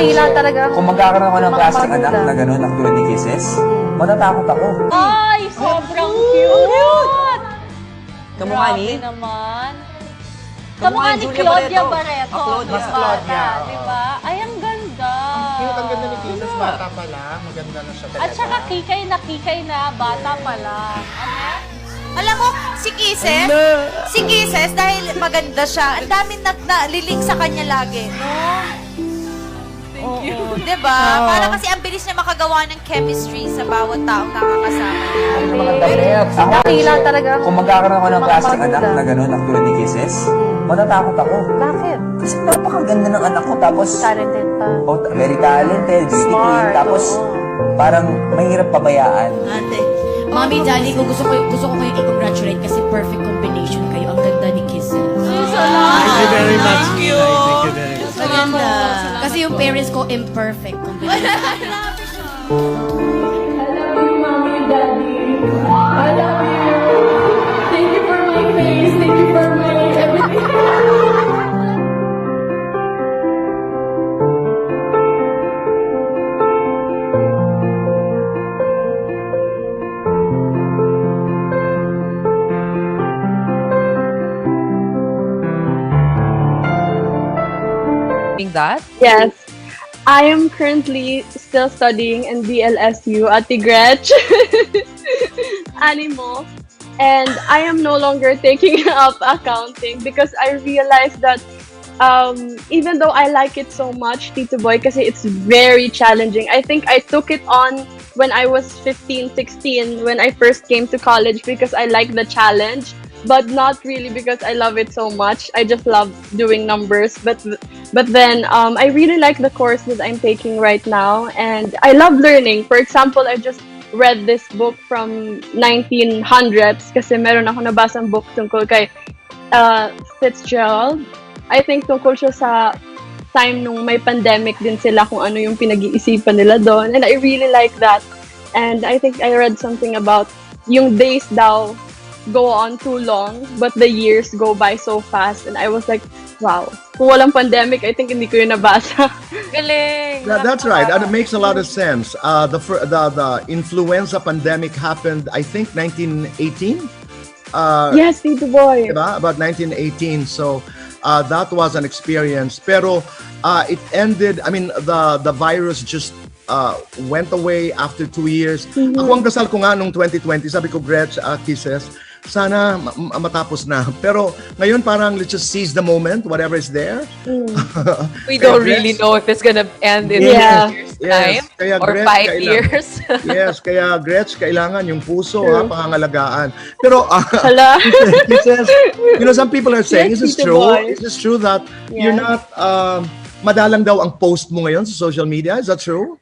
Tila talaga. Kung magkakaroon ako ng klaseng anak na gano'n, ang tulad ni Kisses, matatakot ako. Ay, sobrang cute! Kamukha ni? Grabe naman. Kamukha Kamukha ni ni Julia Claudia Barreto. Barreto. Claudia. Mas Claudia, oo. Diba? Ay, ang ganda. Cute, ang ganda ni Kisses, bata pa lang. Maganda na siya talaga. At saka kikay na, bata pa lang. Alam mo, si Kisses, dahil maganda siya, ang daming nalilink sa kanya lagi, no? Oo, diba? Para kasi ang bilis niya makagawa ng chemistry sa bawat taong nakakasama niya. Ako, Tila talaga. kung magkakaroon ako ng klaseng anak na gano'n, ang tulad ni Kisses, matatakot ako. Bakit? Kasi napakaganda ng anak ko, tapos Talented pa. very talented, beauty queen, Smart, tapos parang mahirap pabayaan. Ate, Mami, Daddy, gusto ko kayong i-congratulate kasi perfect combination kayo. Ang ganda ni Kisses. Thank you very much, Nina. Thank you very much. Maganda. Kasi yung parents ko, imperfect combination. I love you, Mommy and Daddy. I love you. Thank you for my face. Thank you for my everything. That? Yes. I am currently still studying in DLSU at the Gretch Animal. And I am no longer taking up accounting because I realized that even though I like it so much, Tito Boy, kasi it's very challenging. I think I took it on when I was 15, 16, when I first came to college because I like the challenge, but not really because I love it so much. I just love doing numbers. But then I really like the course that I'm taking right now, and I love learning. For example, I just read this book from 1900s kasi meron ako nabasang book tungkol kay Fitzgerald. I think tungkol siya sa time nung may pandemic din sila kung ano yung pinag-iisipan nila doon. And I really like that. And I think I read something about yung days daw go on too long, but the years go by so fast. And I was like, wow. Kung walang pandemic, I think hindi ko yun nabasa. Galing. That's right. And it makes a lot of sense. The influenza pandemic happened, I think, 1918. Yes, Tito Boy. Diba? About 1918. So that was an experience. Pero it ended. I mean, the virus just went away after 2 years. Ako ang dasal ko nga nung 2020. Sabi ko, Gretch, Kisses, sana matapos na. Pero ngayon parang let's just seize the moment, whatever is there. We don't really know if it's gonna end in Yeah. 2 years time Kaya or Gretch, 5 years. Yes, kaya Gretch, kailangan yung puso, pangangalagaan. Pero, Hala. Kisses, some people are saying, Yes, is this Tito true? Boy. Is this true that you're Yes. not, madalang daw ang post mo ngayon sa social media? Is that true?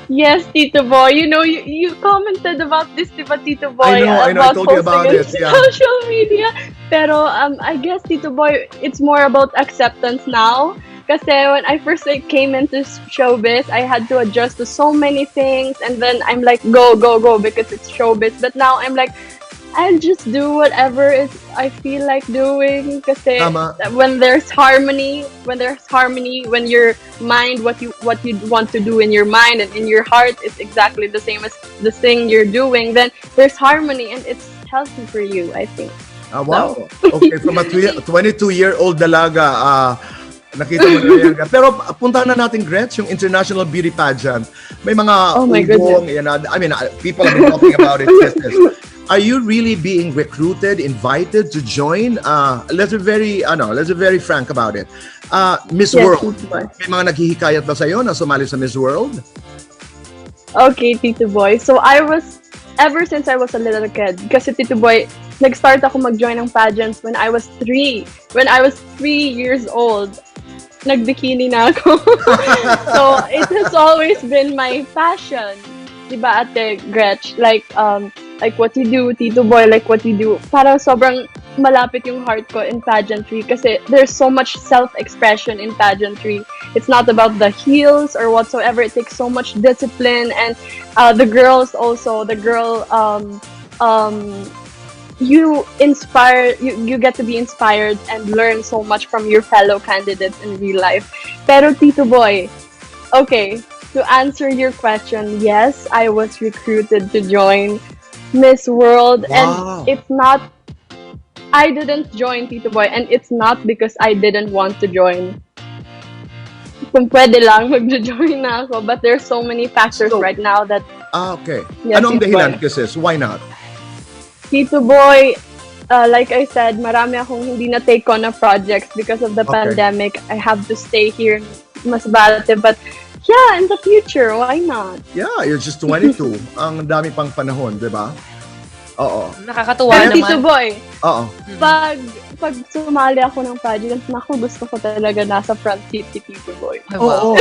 Yes, Tito Boy. You know, you commented about this, diba, Tito Boy? I know. I told you posting about on it, yeah. social media. Pero, I guess, Tito Boy, it's more about acceptance now. Kasi when I first came into showbiz, I had to adjust to so many things. And then I'm like, go, go, go, because it's showbiz. But now I'm like, I'll just do whatever I feel like doing. Kasi Tama. when there's harmony, when your mind, what you want to do in your mind and in your heart is exactly the same as the thing you're doing, then there's harmony and it's healthy for you, I think. Wow. Okay, from a 22-year-old dalaga, nakita mo na yan. Pero puntahan na natin, Gretch, yung International Beauty Pageant. May mga Oh my ubong, I mean, people have been talking about it. Are you really being recruited, invited to join? Let's be very frank about it. Miss Yes, World. Tito Boy. May mga naghihikayat ba sa'yo na sumali sa Miss World? Okay, Tito Boy. So ever since I was a little kid, kasi Tito Boy, nag-start ako mag-join ng pageants when I was 3. When I was 3 years old, nag-bikini na ako. So it has always been my passion. Diba, Ate Gretch? Like what you do, Tito Boy, like what you do. Parang sobrang malapit yung heart ko in pageantry kasi there's so much self-expression in pageantry. It's not about the heels or whatsoever. It takes so much discipline, and the girls also, you get to be inspired and learn so much from your fellow candidates in real life. Pero Tito Boy, Okay, to answer your question, yes, I was recruited to join Miss World, Wow. and it's not. I didn't join Tito Boy, and it's not because I didn't want to join. Kung pwede lang, mag-join na ako. But there's so many factors So- right now that Okay. Yes, Anong Tito dahilan, Boy. Kisses? Why not? Tito Boy, like I said, marami akong hindi na take on na projects because of the Okay. pandemic. I have to stay here in Masbate. But yeah, in the future, why not? Yeah, you're just 22. Ang dami pang panahon, di ba? Oo. Nakakatuwa Pero Tito naman. Boy, Oo. pag sumali ako ng pageant, naku, gusto ko talaga nasa front seat si Tito Boy. Oo.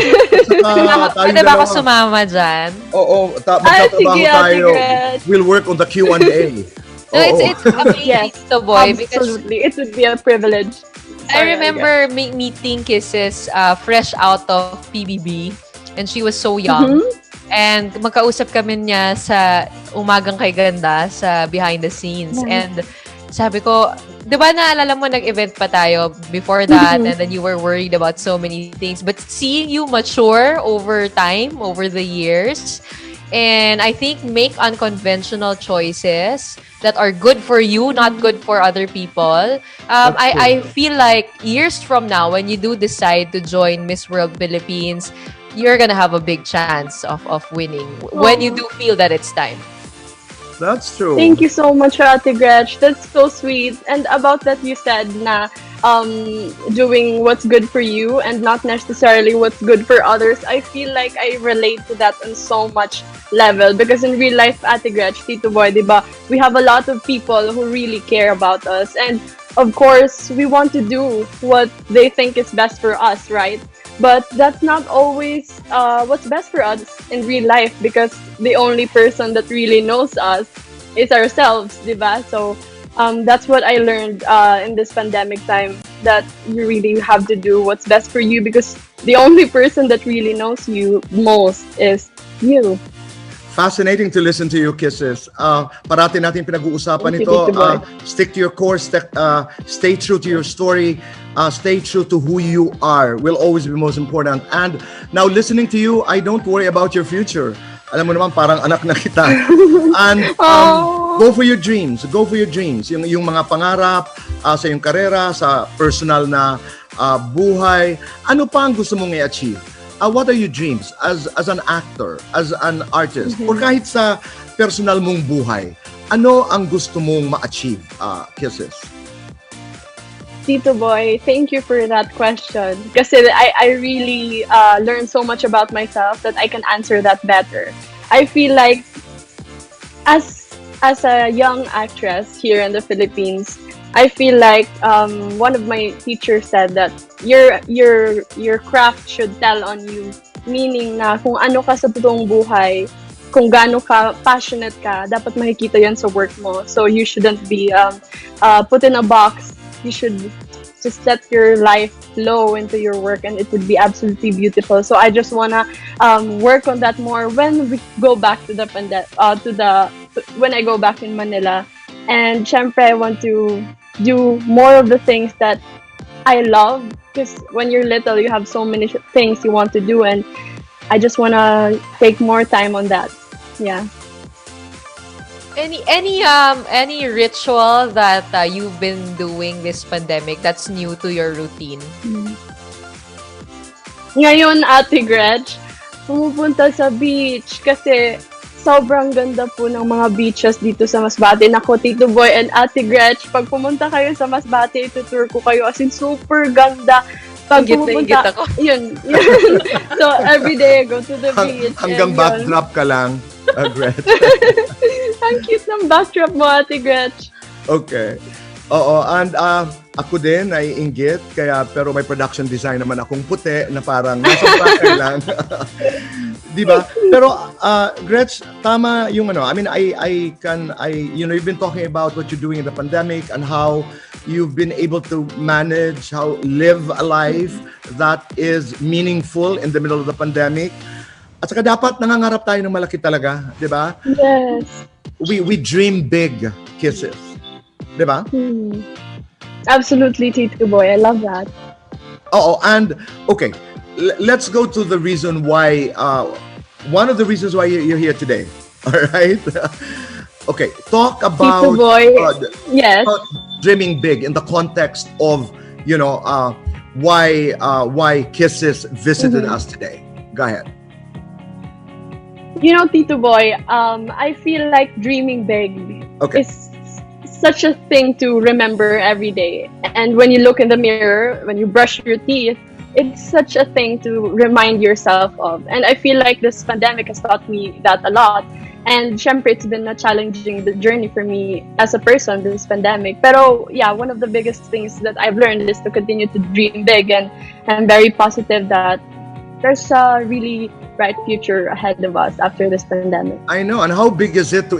Saka, Saka pwede ba ako sumama dyan? Oo, Ay, magtatrabaho sige, tayo. Ate Gret. We'll work on the Q&A. No, it's amazing, Yes, Tito Boy, because absolutely. It would be a privilege. I Sorry, remember meeting Kisses fresh out of PBB, and she was so young. And magkausap kami niya sa Umagang Kay Ganda sa behind the scenes. And sabi ko, di ba naalala mo nag-event pa tayo before that, and then you were worried about so many things. But seeing you mature over time, over the years, and I think make unconventional choices that are good for you, not good for other people. I feel like years from now, when you do decide to join Miss World Philippines, you're gonna have a big chance of winning when you do feel that it's time. That's true. Thank you so much, Ate Gretch. That's so sweet. And about that, you said na doing what's good for you and not necessarily what's good for others. I feel like I relate to that on so much level because in real life, Ate Gretch, Tito Boy, diba, we have a lot of people who really care about us. And of course, we want to do what they think is best for us, right? But that's not always what's best for us in real life because the only person that really knows us is ourselves, diba? So that's what I learned in this pandemic time, that you really have to do what's best for you because the only person that really knows you most is you. Fascinating to listen to you, Kisses. Parati natin pinag-uusapan Thank you, ito. Tito Boy. Stick to your course. Stay true to your story. Stay true to who you are. Will always be most important. And now listening to you, I don't worry about your future. Alam mo naman, parang anak na kita. And go for your dreams. Go for your dreams. Yung mga pangarap sa iyong karera, sa personal na buhay. Ano pa ang gusto mong i-achieve? What are your dreams as an actor, as an artist, or kahit sa personal mong buhay? Ano ang gusto mong ma-achieve, Kisses? Tito Boy, thank you for that question. Kasi I really learned so much about myself that I can answer that better. I feel like as a young actress here in the Philippines, I feel like one of my teachers said that your craft should tell on you. Meaning na kung ano ka sa totoong buhay, kung gaano ka passionate ka, dapat makikita yan sa work mo. So you shouldn't be put in a box. You should just set your life flow into your work, and it would be absolutely beautiful. So I just wanna work on that more when we go back to the when I go back in Manila. And syempre, I want to do more of the things that I love, because when you're little, you have so many things you want to do, and I just wanna take more time on that. Yeah. Any ritual that you've been doing this pandemic that's new to your routine? Ngayon, Ate Gretch, pumupunta sa beach kasi sobrang ganda po ng mga beaches dito sa Masbate. Nako, Tito Boy and Ate Gretch, pag pumunta kayo sa Masbate, itutour ko kayo as in super ganda. Pag Ingit ako. Yun. So, every day I go to the beach. Hanggang and yun. backdrop ka lang, Gretch. Ang cute ng backdrop mo, Ate Gretch. Okay. Oo, and ako din ay inggit, pero may production design naman akong puti na parang nasa bakay lang. Di ba? Pero Gretch, tama yung ano. I mean, you've been talking about what you're doing in the pandemic and how you've been able to manage, how live a life that is meaningful in the middle of the pandemic. At saka dapat nangangarap tayo ng malaki talaga, di ba? Yes. We dream big, Kisses. Di ba? Absolutely, Tito Boy. I love that. Oo, and okay. let's go to the reason why, one of the reasons why you're here today. All right? Okay, talk about, Tito Boy. Yes. about dreaming big in the context of, why Kisses visited us today. Go ahead. Tito Boy, I feel like dreaming big Okay. is such a thing to remember every day. And when you look in the mirror, when you brush your teeth, it's such a thing to remind yourself of. And I feel like this pandemic has taught me that a lot. And syempre, it's been a challenging journey for me as a person, this pandemic. Pero yeah, one of the biggest things that I've learned is to continue to dream big. And I'm very positive that there's a really bright future ahead of us after this pandemic. I know. And how big is it to